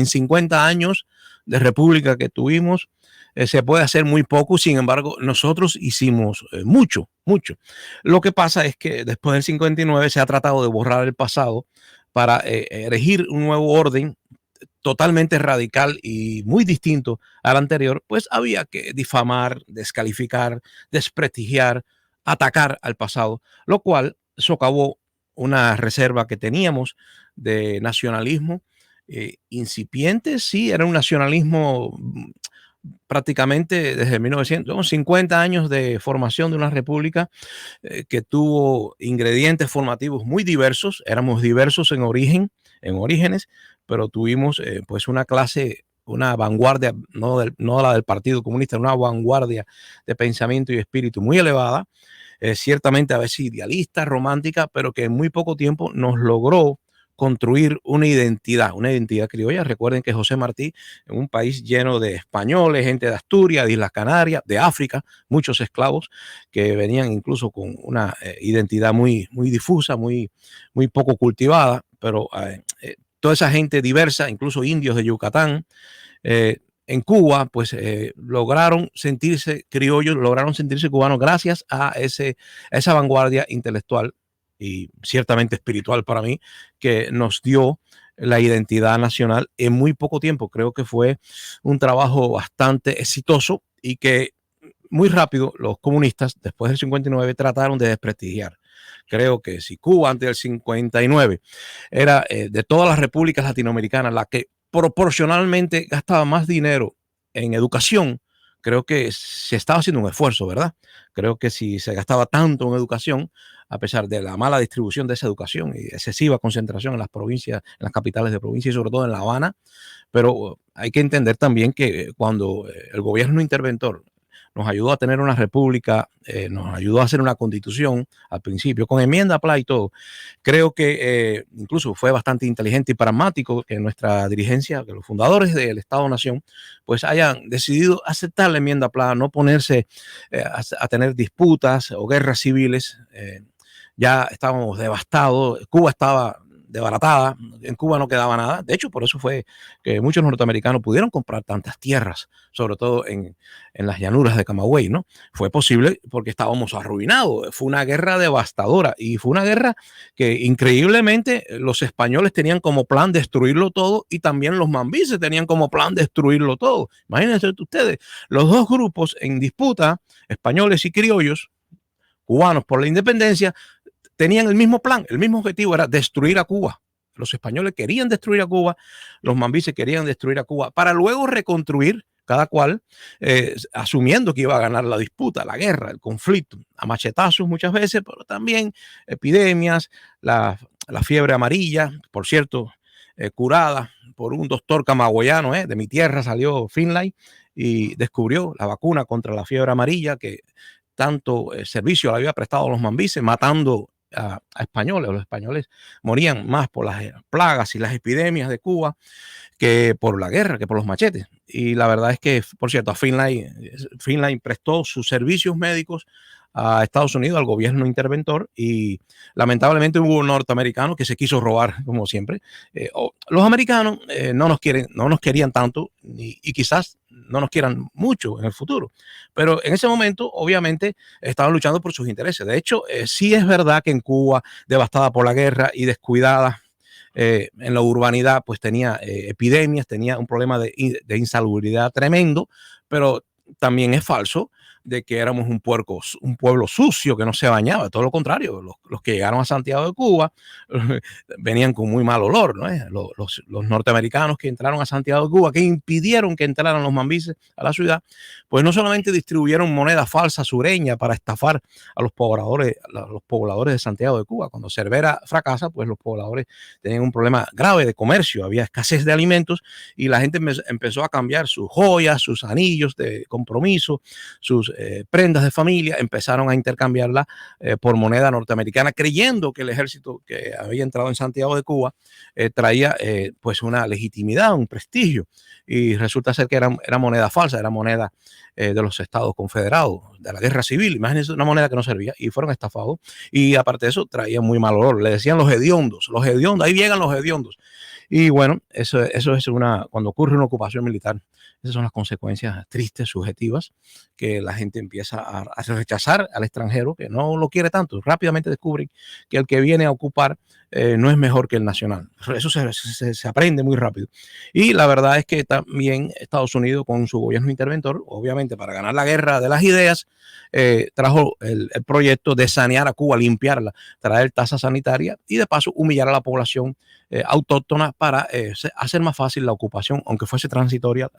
En 50 años de república que tuvimos, se puede hacer muy poco. Sin embargo, nosotros hicimos mucho, mucho. Lo que pasa es que después del 59 se ha tratado de borrar el pasado para erigir un nuevo orden totalmente radical y muy distinto al anterior. Pues había que difamar, descalificar, desprestigiar, atacar al pasado, lo cual socavó una reserva que teníamos de nacionalismo incipiente. Sí, era un nacionalismo prácticamente desde 1950 años de formación de una república que tuvo ingredientes formativos muy diversos. Éramos diversos en origen, en orígenes, pero tuvimos pues una clase, una vanguardia, no la del Partido Comunista, una vanguardia de pensamiento y espíritu muy elevada, ciertamente a veces idealista, romántica, pero que en muy poco tiempo nos logró construir una identidad criolla. Recuerden que José Martí, en un país lleno de españoles, gente de Asturias, de Islas Canarias, de África, muchos esclavos que venían incluso con una identidad muy, muy difusa, muy, muy poco cultivada, pero toda esa gente diversa, incluso indios de Yucatán, en Cuba, pues lograron sentirse criollos, lograron sentirse cubanos gracias a esa vanguardia intelectual y ciertamente espiritual para mí, que nos dio la identidad nacional en muy poco tiempo. Creo que fue un trabajo bastante exitoso y que muy rápido los comunistas, después del 59, trataron de desprestigiar. Creo que si Cuba antes del 59 era de todas las repúblicas latinoamericanas la que proporcionalmente gastaba más dinero en educación, creo que se estaba haciendo un esfuerzo, ¿verdad? Creo que si se gastaba tanto en educación, a pesar de la mala distribución de esa educación y excesiva concentración en las provincias, en las capitales de provincia y sobre todo en La Habana, pero hay que entender también que cuando el gobierno interventor nos ayudó a tener una república, nos ayudó a hacer una constitución al principio, con enmienda PLA y todo. Creo que incluso fue bastante inteligente y pragmático que nuestra dirigencia, que los fundadores del Estado-Nación, pues hayan decidido aceptar la enmienda PLA, no ponerse a tener disputas o guerras civiles. Ya estábamos devastados, Cuba estaba desbaratada, en Cuba no quedaba nada. De hecho, por eso fue que muchos norteamericanos pudieron comprar tantas tierras, sobre todo en las llanuras de Camagüey, ¿no? Fue posible porque estábamos arruinados. Fue una guerra devastadora y fue una guerra que increíblemente los españoles tenían como plan destruirlo todo y también los mambises tenían como plan destruirlo todo. Imagínense ustedes, los dos grupos en disputa, españoles y criollos, cubanos por la independencia, tenían el mismo plan, el mismo objetivo era destruir a Cuba. Los españoles querían destruir a Cuba, los mambises querían destruir a Cuba, para luego reconstruir cada cual, asumiendo que iba a ganar la disputa, la guerra, el conflicto, a machetazos muchas veces, pero también epidemias, la fiebre amarilla, por cierto, curada por un doctor camagüeyano, de mi tierra salió Finlay y descubrió la vacuna contra la fiebre amarilla que tanto servicio le había prestado a los mambises, matando a españoles. Los españoles morían más por las plagas y las epidemias de Cuba que por la guerra, que por los machetes. Y la verdad es que, por cierto, Finlay prestó sus servicios médicos a Estados Unidos, al gobierno interventor, y lamentablemente hubo un norteamericano que se quiso robar, como siempre. Los americanos no nos querían tanto y quizás no nos quieran mucho en el futuro, pero en ese momento obviamente estaban luchando por sus intereses. De hecho, sí es verdad que en Cuba, devastada por la guerra y descuidada, en la urbanidad, pues tenía epidemias, tenía un problema de insalubridad tremendo, pero también es falso de que éramos un pueblo sucio que no se bañaba. Todo lo contrario, los que llegaron a Santiago de Cuba venían con muy mal olor, ¿no? Los norteamericanos que entraron a Santiago de Cuba, que impidieron que entraran los mambises a la ciudad, pues no solamente distribuyeron moneda falsa sureña para estafar a los pobladores de Santiago de Cuba. Cuando Cervera fracasa, pues los pobladores tenían un problema grave de comercio, había escasez de alimentos y la gente empezó a cambiar sus joyas, sus anillos de compromiso, sus prendas de familia, empezaron a intercambiarla por moneda norteamericana, creyendo que el ejército que había entrado en Santiago de Cuba traía pues una legitimidad, un prestigio, y resulta ser que era moneda falsa, era moneda de los Estados Confederados, de la guerra civil. Imagínense, una moneda que no servía y fueron estafados. Y aparte de eso, traían muy mal olor. Le decían los hediondos, ahí llegan los hediondos. Y bueno, eso es cuando ocurre una ocupación militar, esas son las consecuencias tristes, subjetivas, que la gente empieza a rechazar al extranjero, que no lo quiere tanto. Rápidamente descubren que el que viene a ocupar no es mejor que el nacional. Eso se aprende muy rápido. Y la verdad es que también Estados Unidos, con su gobierno interventor, obviamente para ganar la guerra de las ideas, trajo el proyecto de sanear a Cuba, limpiarla, traer tasa sanitaria y de paso humillar a la población autóctona para hacer más fácil la ocupación, aunque fuese transitoria,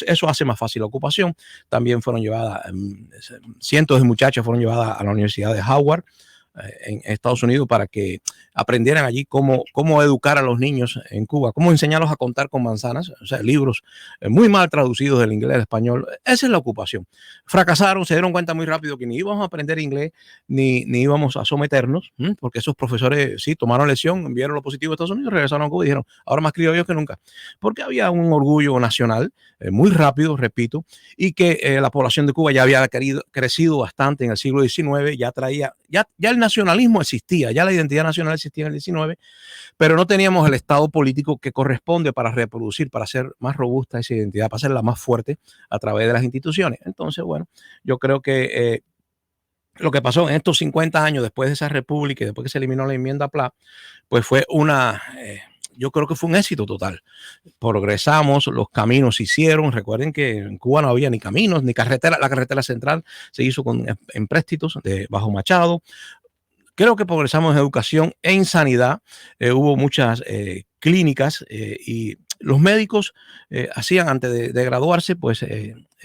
eso hace más fácil la ocupación. También fueron llevadas, cientos de muchachas fueron llevadas a la Universidad de Howard en Estados Unidos para que aprendieran allí cómo educar a los niños en Cuba, cómo enseñarlos a contar con manzanas, o sea, libros muy mal traducidos del inglés al español. Esa es la ocupación. Fracasaron, se dieron cuenta muy rápido que ni íbamos a aprender inglés, ni íbamos a someternos, porque esos profesores sí tomaron lección, vieron lo positivo de Estados Unidos, regresaron a Cuba y dijeron, ahora más criollos que nunca, porque había un orgullo nacional muy rápido, repito, y que la población de Cuba ya había crecido bastante en el siglo XIX, ya el nacionalismo existía, ya la identidad nacional existía en el XIX, pero no teníamos el estado político que corresponde para reproducir, para hacer más robusta esa identidad, para hacerla más fuerte a través de las instituciones. Entonces, bueno, yo creo que lo que pasó en estos 50 años después de esa república y después que se eliminó la enmienda Pla, pues fue yo creo que fue un éxito total. Progresamos, los caminos se hicieron. Recuerden que en Cuba no había ni caminos, ni carretera. La carretera central se hizo con empréstitos de bajo Machado. Creo que progresamos en educación, en sanidad. Hubo muchas clínicas y los médicos hacían, antes de graduarse, pues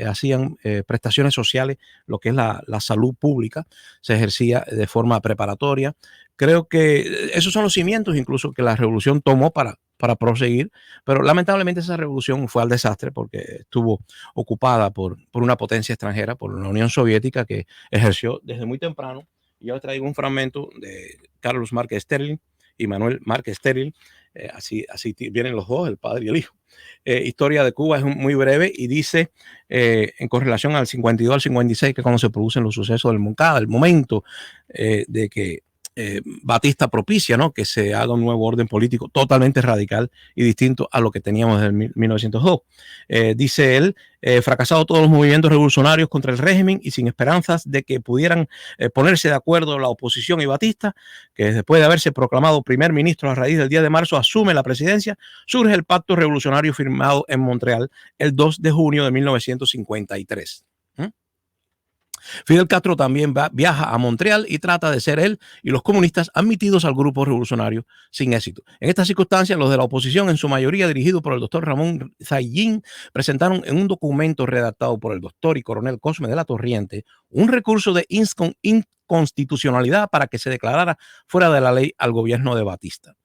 hacían prestaciones sociales, lo que es la salud pública, se ejercía de forma preparatoria. Creo que esos son los cimientos incluso que la revolución tomó para proseguir, pero lamentablemente esa revolución fue al desastre porque estuvo ocupada por una potencia extranjera, por la Unión Soviética, que ejerció desde muy temprano. Yo traigo un fragmento de Carlos Márquez Sterling y Manuel Márquez Sterling, así vienen los dos, el padre y el hijo. Historia de Cuba es muy breve y dice, en correlación al 52 al 56, que es cuando se producen los sucesos del Moncada, el momento de que Batista propicia, ¿no?, que se haga un nuevo orden político totalmente radical y distinto a lo que teníamos desde 1902. Dice él, fracasado todos los movimientos revolucionarios contra el régimen y sin esperanzas de que pudieran ponerse de acuerdo la oposición y Batista, que después de haberse proclamado primer ministro a raíz del 10 de marzo asume la presidencia, surge el pacto revolucionario firmado en Montreal el 2 de junio de 1953. Fidel Castro también viaja a Montreal y trata de ser él y los comunistas admitidos al grupo revolucionario sin éxito. En estas circunstancias, los de la oposición, en su mayoría dirigidos por el doctor Ramón Zayín, presentaron en un documento redactado por el doctor y coronel Cosme de la Torriente un recurso de inconstitucionalidad para que se declarara fuera de la ley al gobierno de Batista.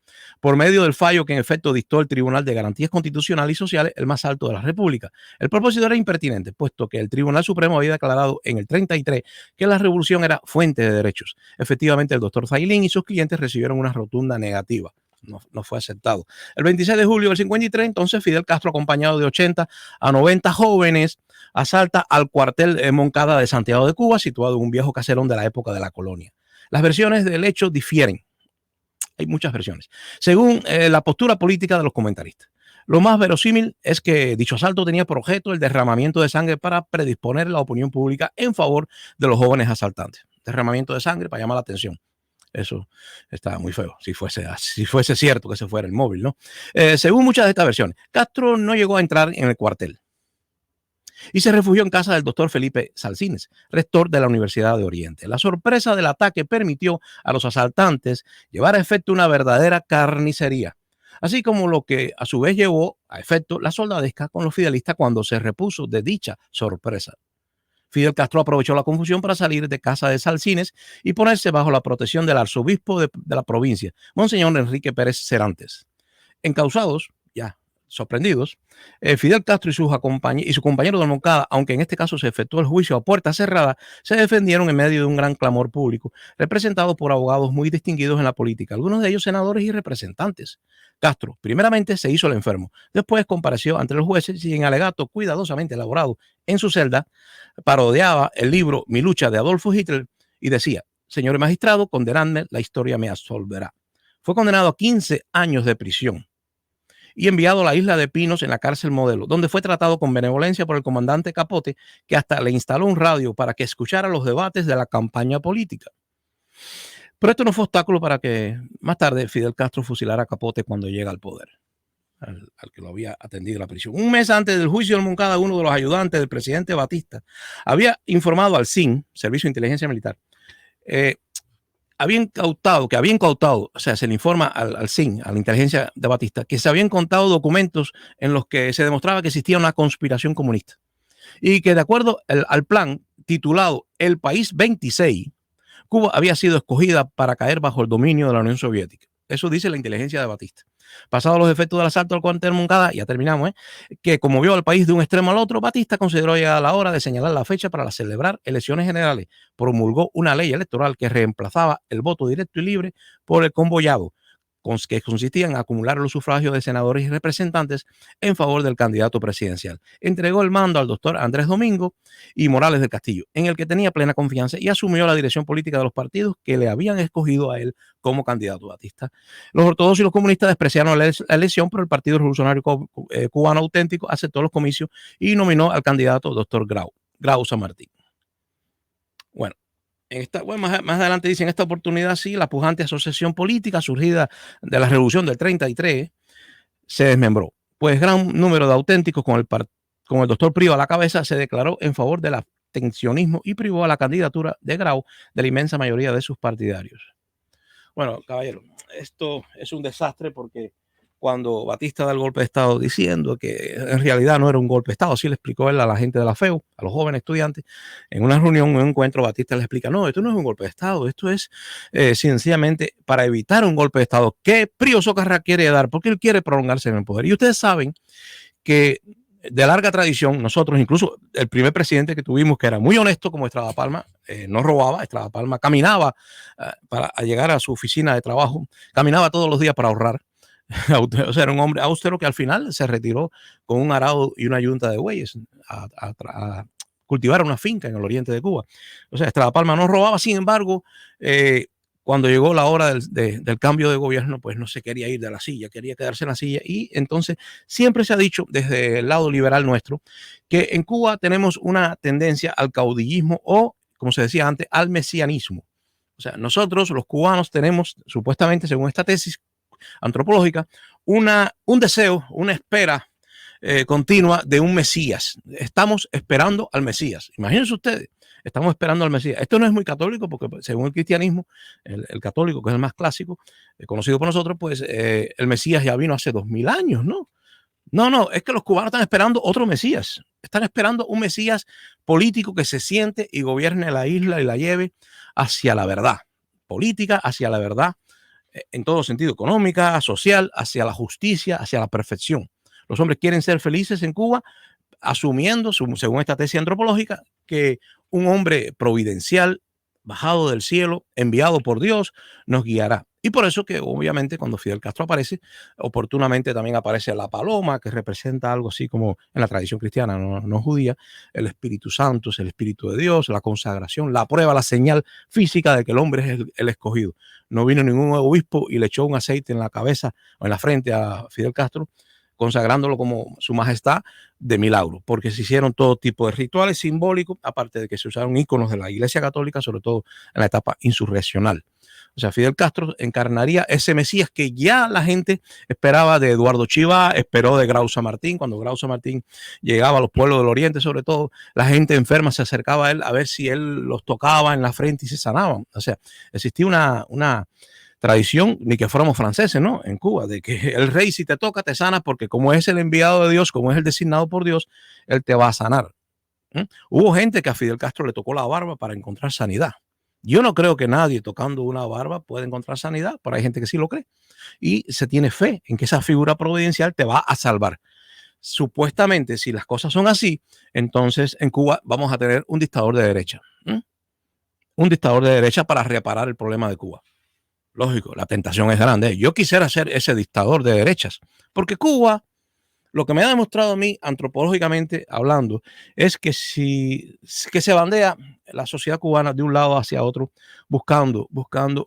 Por medio del fallo que en efecto dictó el Tribunal de Garantías Constitucionales y Sociales, el más alto de la República. El propósito era impertinente, puesto que el Tribunal Supremo había declarado en el 33 que la revolución era fuente de derechos. Efectivamente, el doctor Zailín y sus clientes recibieron una rotunda negativa. No fue aceptado. El 26 de julio del 53, entonces, Fidel Castro, acompañado de 80 a 90 jóvenes, asalta al cuartel Moncada de Santiago de Cuba, situado en un viejo caserón de la época de la colonia. Las versiones del hecho difieren. Hay muchas versiones, según la postura política de los comentaristas. Lo más verosímil es que dicho asalto tenía por objeto el derramamiento de sangre para predisponer la opinión pública en favor de los jóvenes asaltantes. Derramamiento de sangre para llamar la atención. Eso está muy feo, si fuese cierto que ese fuera el móvil, ¿no? Según muchas de estas versiones, Castro no llegó a entrar en el cuartel y se refugió en casa del doctor Felipe Salcines, rector de la Universidad de Oriente. La sorpresa del ataque permitió a los asaltantes llevar a efecto una verdadera carnicería, así como lo que a su vez llevó a efecto la soldadesca con los fidelistas cuando se repuso de dicha sorpresa. Fidel Castro aprovechó la confusión para salir de casa de Salcines y ponerse bajo la protección del arzobispo de la provincia, Monseñor Enrique Pérez Serantes. Encausados, ya sorprendidos, Fidel Castro y su compañero de Moncada, aunque en este caso se efectuó el juicio a puerta cerrada, se defendieron en medio de un gran clamor público, representados por abogados muy distinguidos en la política, algunos de ellos senadores y representantes. Castro, primeramente, se hizo el enfermo, después compareció ante los jueces y en alegato cuidadosamente elaborado en su celda, parodiaba el libro Mi lucha de Adolfo Hitler y decía: señor magistrado, condenadme, la historia me absolverá. Fue condenado a 15 años de prisión y enviado a la isla de Pinos en la cárcel Modelo, donde fue tratado con benevolencia por el comandante Capote, que hasta le instaló un radio para que escuchara los debates de la campaña política. Pero esto no fue obstáculo para que más tarde Fidel Castro fusilara a Capote cuando llega al poder, al que lo había atendido en la prisión. Un mes antes del juicio del Moncada, uno de los ayudantes del presidente Batista había informado al SIN, Servicio de Inteligencia Militar, había incautado, o sea, se le informa al SIN, a la inteligencia de Batista, que se habían contado documentos en los que se demostraba que existía una conspiración comunista y que de acuerdo al plan titulado El País 26, Cuba había sido escogida para caer bajo el dominio de la Unión Soviética. Eso dice la inteligencia de Batista. Pasados los efectos del asalto al cuartel Moncada, ya terminamos, que como vio al país de un extremo al otro, Batista consideró llegada la hora de señalar la fecha para celebrar elecciones generales. Promulgó una ley electoral que reemplazaba el voto directo y libre por el convoyado, que consistía en acumular los sufragios de senadores y representantes en favor del candidato presidencial. Entregó el mando al doctor Andrés Domingo y Morales del Castillo, en el que tenía plena confianza, y asumió la dirección política de los partidos que le habían escogido a él como candidato. Batista. Los ortodoxos y los comunistas despreciaron la elección, pero el Partido Revolucionario Cubano Auténtico aceptó los comicios y nominó al candidato doctor Grau San Martín. Bueno, más adelante dicen: en esta oportunidad sí, la pujante asociación política surgida de la revolución del 33 se desmembró, pues gran número de auténticos con el doctor Privo a la cabeza se declaró en favor del abstencionismo y privó a la candidatura de Grau de la inmensa mayoría de sus partidarios. Bueno, caballero, esto es un desastre porque cuando Batista da el golpe de Estado diciendo que en realidad no era un golpe de Estado, así le explicó él a la gente de la FEU, a los jóvenes estudiantes, en una reunión, en un encuentro, Batista les explica: no, esto no es un golpe de Estado, esto es sencillamente para evitar un golpe de Estado que Pío Socarrá quiere dar, porque él quiere prolongarse en el poder. Y ustedes saben que de larga tradición, nosotros, incluso el primer presidente que tuvimos, que era muy honesto como Estrada Palma, no robaba. Estrada Palma caminaba para llegar a su oficina de trabajo, caminaba todos los días para ahorrar. O sea, era un hombre austero que al final se retiró con un arado y una yunta de bueyes a cultivar una finca en el oriente de Cuba. O sea, Estrada Palma no robaba. Sin embargo, cuando llegó la hora del cambio de gobierno, pues no se quería ir de la silla, quería quedarse en la silla. Y entonces siempre se ha dicho desde el lado liberal nuestro que en Cuba tenemos una tendencia al caudillismo o, como se decía antes, al mesianismo. O sea, nosotros los cubanos tenemos, supuestamente, según esta tesis antropológica, un deseo, una espera continua de un Mesías. Estamos esperando al Mesías. Imagínense ustedes, estamos esperando al Mesías. Esto no es muy católico porque según el cristianismo, el católico, que es el más clásico, conocido por nosotros, pues el Mesías ya vino hace 2000 años, ¿no? No, es que los cubanos están esperando otro Mesías. Están esperando un Mesías político que se siente y gobierne la isla y la lleve hacia la verdad política, hacia la verdad en todo sentido, económica, social, hacia la justicia, hacia la perfección. Los hombres quieren ser felices en Cuba, asumiendo, según esta tesis antropológica, que un hombre providencial, bajado del cielo, enviado por Dios, nos guiará. Y por eso que obviamente cuando Fidel Castro aparece, oportunamente también aparece la paloma, que representa algo así como en la tradición cristiana, no judía, el Espíritu Santo, es el Espíritu de Dios, la consagración, la prueba, la señal física de que el hombre es el escogido. No vino ningún obispo y le echó un aceite en la cabeza o en la frente a Fidel Castro, consagrándolo como su majestad de milagro, porque se hicieron todo tipo de rituales simbólicos, aparte de que se usaron íconos de la Iglesia Católica, sobre todo en la etapa insurreccional. O sea, Fidel Castro encarnaría ese Mesías que ya la gente esperaba de Eduardo Chivá, esperó de Grau San Martín. Cuando Grau San Martín llegaba a los pueblos del oriente, sobre todo, la gente enferma se acercaba a él a ver si él los tocaba en la frente y se sanaban. O sea, existía una tradición, ni que fuéramos franceses, ¿no? En Cuba, de que el rey, si te toca, te sana, porque como es el enviado de Dios, como es el designado por Dios, él te va a sanar. Hubo gente que a Fidel Castro le tocó la barba para encontrar sanidad. Yo no creo que nadie tocando una barba pueda encontrar sanidad, pero hay gente que sí lo cree y se tiene fe en que esa figura providencial te va a salvar. Supuestamente, si las cosas son así, entonces en Cuba vamos a tener un dictador de derecha. Un dictador de derecha para reparar el problema de Cuba. Lógico, la tentación es grande. Yo quisiera ser ese dictador de derechas, porque Cuba, lo que me ha demostrado a mí, antropológicamente hablando, es que que se bandea la sociedad cubana de un lado hacia otro, buscando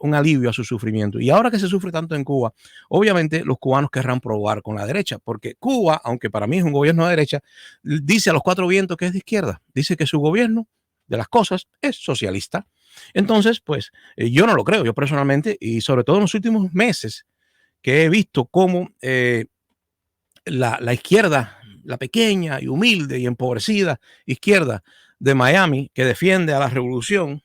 un alivio a su sufrimiento. Y ahora que se sufre tanto en Cuba, obviamente los cubanos querrán probar con la derecha, porque Cuba, aunque para mí es un gobierno de derecha, dice a los cuatro vientos que es de izquierda. Dice que su gobierno de las cosas es socialista. Entonces, pues yo no lo creo, yo personalmente, y sobre todo en los últimos meses que he visto cómo la izquierda, la pequeña y humilde y empobrecida izquierda de Miami, que defiende a la revolución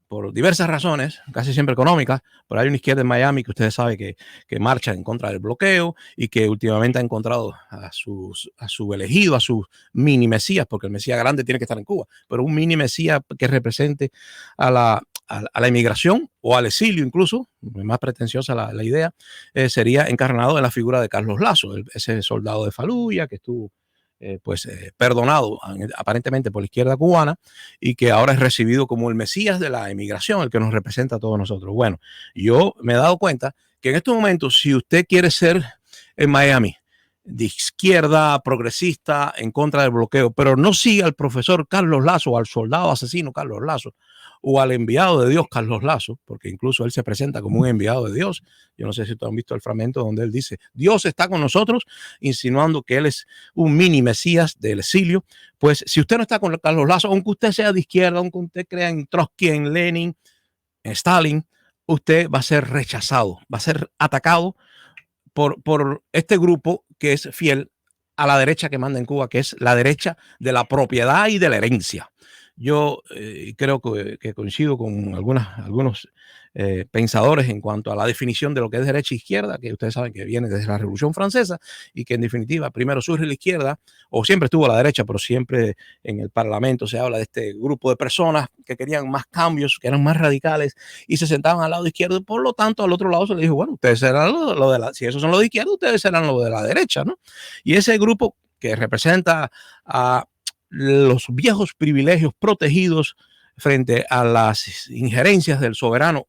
por diversas razones, casi siempre económicas, pero hay una izquierda en Miami que ustedes saben que marcha en contra del bloqueo y que últimamente ha encontrado a su elegido, a su mini mesías, porque el mesías grande tiene que estar en Cuba, pero un mini mesías que represente a la inmigración o al exilio incluso, más pretenciosa la idea, sería encarnado en la figura de Carlos Lazo, ese soldado de Faluya que estuvo perdonado aparentemente por la izquierda cubana y que ahora es recibido como el mesías de la emigración, el que nos representa a todos nosotros. Bueno, yo me he dado cuenta que en estos momentos, si usted quiere ser en Miami de izquierda, progresista, en contra del bloqueo, pero no sigue al profesor Carlos Lazo, al soldado asesino Carlos Lazo, o al enviado de Dios Carlos Lazo, porque incluso él se presenta como un enviado de Dios. Yo no sé si ustedes han visto el fragmento donde él dice, Dios está con nosotros, insinuando que él es un mini mesías del exilio. Pues si usted no está con Carlos Lazo, aunque usted sea de izquierda, aunque usted crea en Trotsky, en Lenin, en Stalin, usted va a ser rechazado, va a ser atacado por este grupo que es fiel a la derecha que manda en Cuba, que es la derecha de la propiedad y de la herencia. Yo creo que coincido con algunos pensadores en cuanto a la definición de lo que es derecha e izquierda, que ustedes saben que viene desde la Revolución Francesa y que en definitiva primero surge la izquierda, o siempre estuvo a la derecha, pero siempre en el Parlamento se habla de este grupo de personas que querían más cambios, que eran más radicales y se sentaban al lado izquierdo, y por lo tanto al otro lado se les dijo, bueno, ustedes serán lo de la, si esos son los de izquierda, ustedes serán lo de la derecha, ¿no? Y ese grupo que representa a los viejos privilegios protegidos frente a las injerencias del soberano,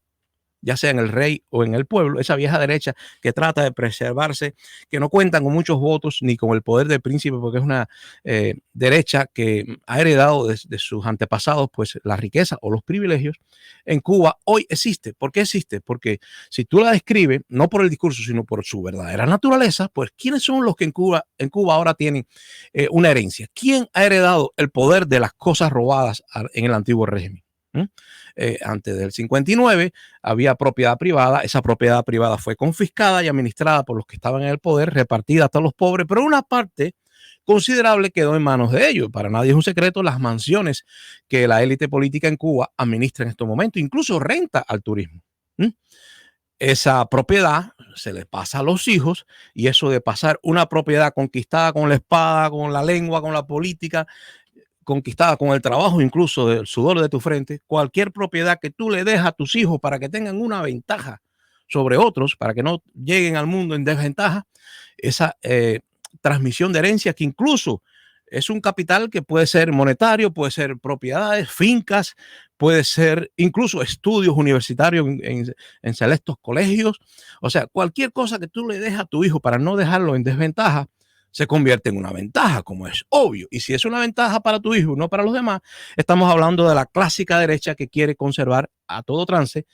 ya sea en el rey o en el pueblo, esa vieja derecha que trata de preservarse, que no cuentan con muchos votos ni con el poder del príncipe, porque es una derecha que ha heredado de sus antepasados pues la riqueza o los privilegios. En Cuba hoy existe. ¿Por qué existe? Porque si tú la describes, no por el discurso, sino por su verdadera naturaleza, pues ¿quiénes son los que en Cuba ahora tienen una herencia? ¿Quién ha heredado el poder de las cosas robadas en el antiguo régimen? Antes del 59 había propiedad privada, esa propiedad privada fue confiscada y administrada por los que estaban en el poder, repartida a todos los pobres, pero una parte considerable quedó en manos de ellos. Para nadie es un secreto las mansiones que la élite política en Cuba administra en estos momentos, incluso renta al turismo. Esa propiedad se le pasa a los hijos, y eso de pasar una propiedad conquistada con la espada, con la lengua, con la política, conquistada con el trabajo incluso del sudor de tu frente, cualquier propiedad que tú le dejas a tus hijos para que tengan una ventaja sobre otros, para que no lleguen al mundo en desventaja, esa transmisión de herencia que incluso es un capital que puede ser monetario, puede ser propiedades, fincas, puede ser incluso estudios universitarios en selectos colegios. O sea, cualquier cosa que tú le dejas a tu hijo para no dejarlo en desventaja, se convierte en una ventaja, como es obvio. Y si es una ventaja para tu hijo y no para los demás, estamos hablando de la clásica derecha que quiere conservar a todo trance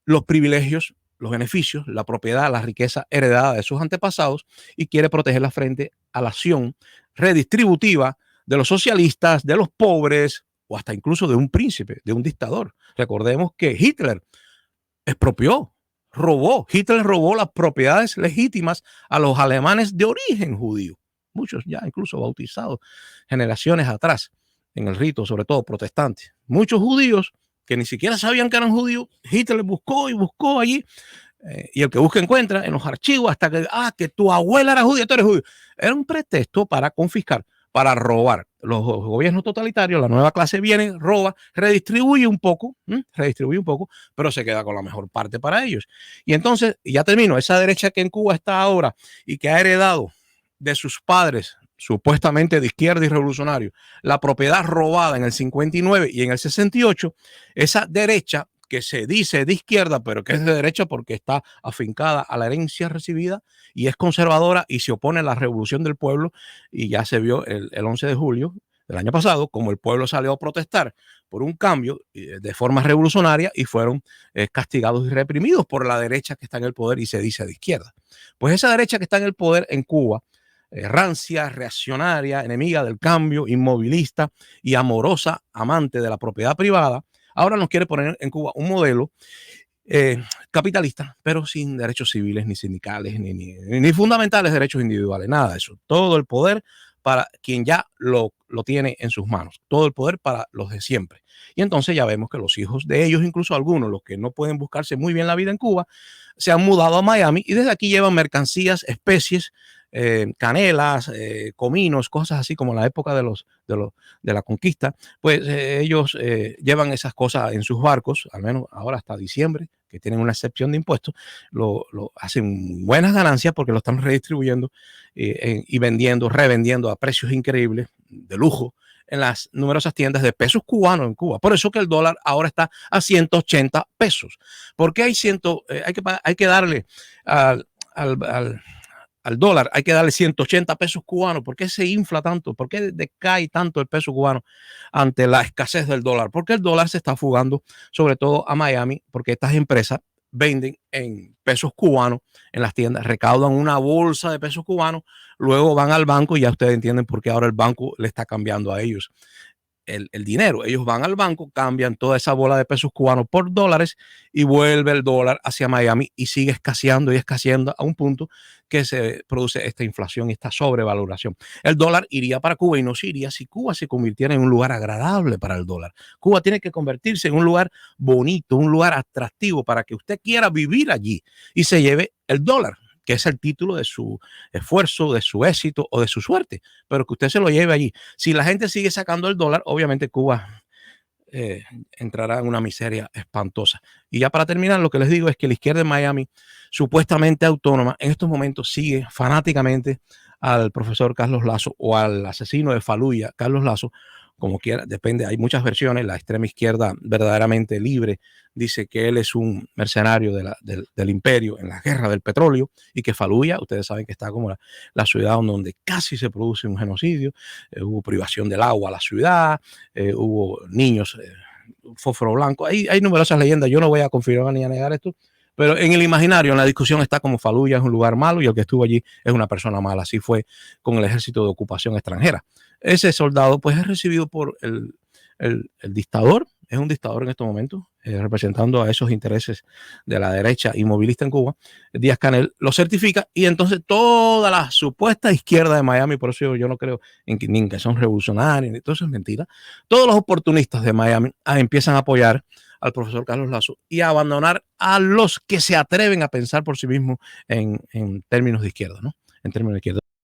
los privilegios, los beneficios, la propiedad, la riqueza heredada de sus antepasados, y quiere protegerla frente a la acción redistributiva de los socialistas, de los pobres o hasta incluso de un príncipe, de un dictador. Recordemos que Hitler expropió, Hitler robó las propiedades legítimas a los alemanes de origen judío, muchos ya incluso bautizados generaciones atrás en el rito, sobre todo protestante. Muchos judíos que ni siquiera sabían que eran judíos, Hitler buscó y buscó allí, y el que busca encuentra en los archivos hasta que tu abuela era judía, tú eres judío. Era un pretexto para confiscar. para robar. Los gobiernos totalitarios, la nueva clase viene, roba, redistribuye un poco, pero se queda con la mejor parte para ellos. Y entonces, ya termino, esa derecha que en Cuba está ahora y que ha heredado de sus padres, supuestamente de izquierda y revolucionario, la propiedad robada en el 59 y en el 68, esa derecha que se dice de izquierda, pero que es de derecha porque está afincada a la herencia recibida y es conservadora y se opone a la revolución del pueblo, y ya se vio el 11 de julio del año pasado, como el pueblo salió a protestar por un cambio de forma revolucionaria y fueron castigados y reprimidos por la derecha que está en el poder y se dice de izquierda. Pues esa derecha que está en el poder en Cuba, rancia, reaccionaria, enemiga del cambio, inmovilista y amorosa, amante de la propiedad privada, ahora nos quiere poner en Cuba un modelo capitalista, pero sin derechos civiles, ni sindicales, ni fundamentales derechos individuales, nada de eso. Todo el poder para quien ya lo tiene en sus manos, todo el poder para los de siempre. Y entonces ya vemos que los hijos de ellos, incluso algunos, los que no pueden buscarse muy bien la vida en Cuba, se han mudado a Miami y desde aquí llevan mercancías, especies, canelas, cominos, cosas así como en la época de la conquista, pues ellos llevan esas cosas en sus barcos, al menos ahora hasta diciembre, que tienen una excepción de impuestos, lo hacen buenas ganancias porque lo están redistribuyendo y vendiendo, revendiendo a precios increíbles, de lujo, en las numerosas tiendas de pesos cubanos en Cuba. Por eso que el dólar ahora está a 180 pesos. Porque hay que darle al, al al dólar, hay que darle 180 pesos cubanos. ¿Por qué se infla tanto? ¿Por qué decae tanto el peso cubano ante la escasez del dólar? Porque el dólar se está fugando, sobre todo a Miami, porque estas empresas venden en pesos cubanos en las tiendas, recaudan una bolsa de pesos cubanos, luego van al banco y ya ustedes entienden por qué ahora el banco le está cambiando a ellos el dinero. Ellos van al banco, cambian toda esa bola de pesos cubanos por dólares y vuelve el dólar hacia Miami y sigue escaseando y escaseando a un punto que se produce esta inflación y esta sobrevaloración. El dólar iría para Cuba y no se iría si Cuba se convirtiera en un lugar agradable para el dólar. Cuba tiene que convertirse en un lugar bonito, un lugar atractivo para que usted quiera vivir allí y se lleve el dólar, que es el título de su esfuerzo, de su éxito o de su suerte, pero que usted se lo lleve allí. Si la gente sigue sacando el dólar, obviamente Cuba entrará en una miseria espantosa. Y ya para terminar, lo que les digo es que la izquierda de Miami, supuestamente autónoma, en estos momentos sigue fanáticamente al profesor Carlos Lazo o al asesino de Faluya, Carlos Lazo, como quiera, depende, hay muchas versiones. La extrema izquierda verdaderamente libre dice que él es un mercenario del imperio en la guerra del petróleo y que Faluya, ustedes saben que está como la ciudad donde casi se produce un genocidio, hubo privación del agua a la ciudad, hubo niños, fósforo blanco, hay numerosas leyendas, yo no voy a confirmar ni a negar esto, pero en el imaginario, en la discusión está como Faluya es un lugar malo y el que estuvo allí es una persona mala. Así fue con el ejército de ocupación extranjera. Ese soldado pues es recibido por el dictador, es un dictador en estos momentos, representando a esos intereses de la derecha inmovilista en Cuba. Díaz-Canel lo certifica y entonces toda la supuesta izquierda de Miami, por eso yo no creo ni que son revolucionarios, ni todo eso es mentira, todos los oportunistas de Miami empiezan a apoyar al profesor Carlos Lazo y a abandonar a los que se atreven a pensar por sí mismos en términos de izquierda, ¿no? En términos de izquierda.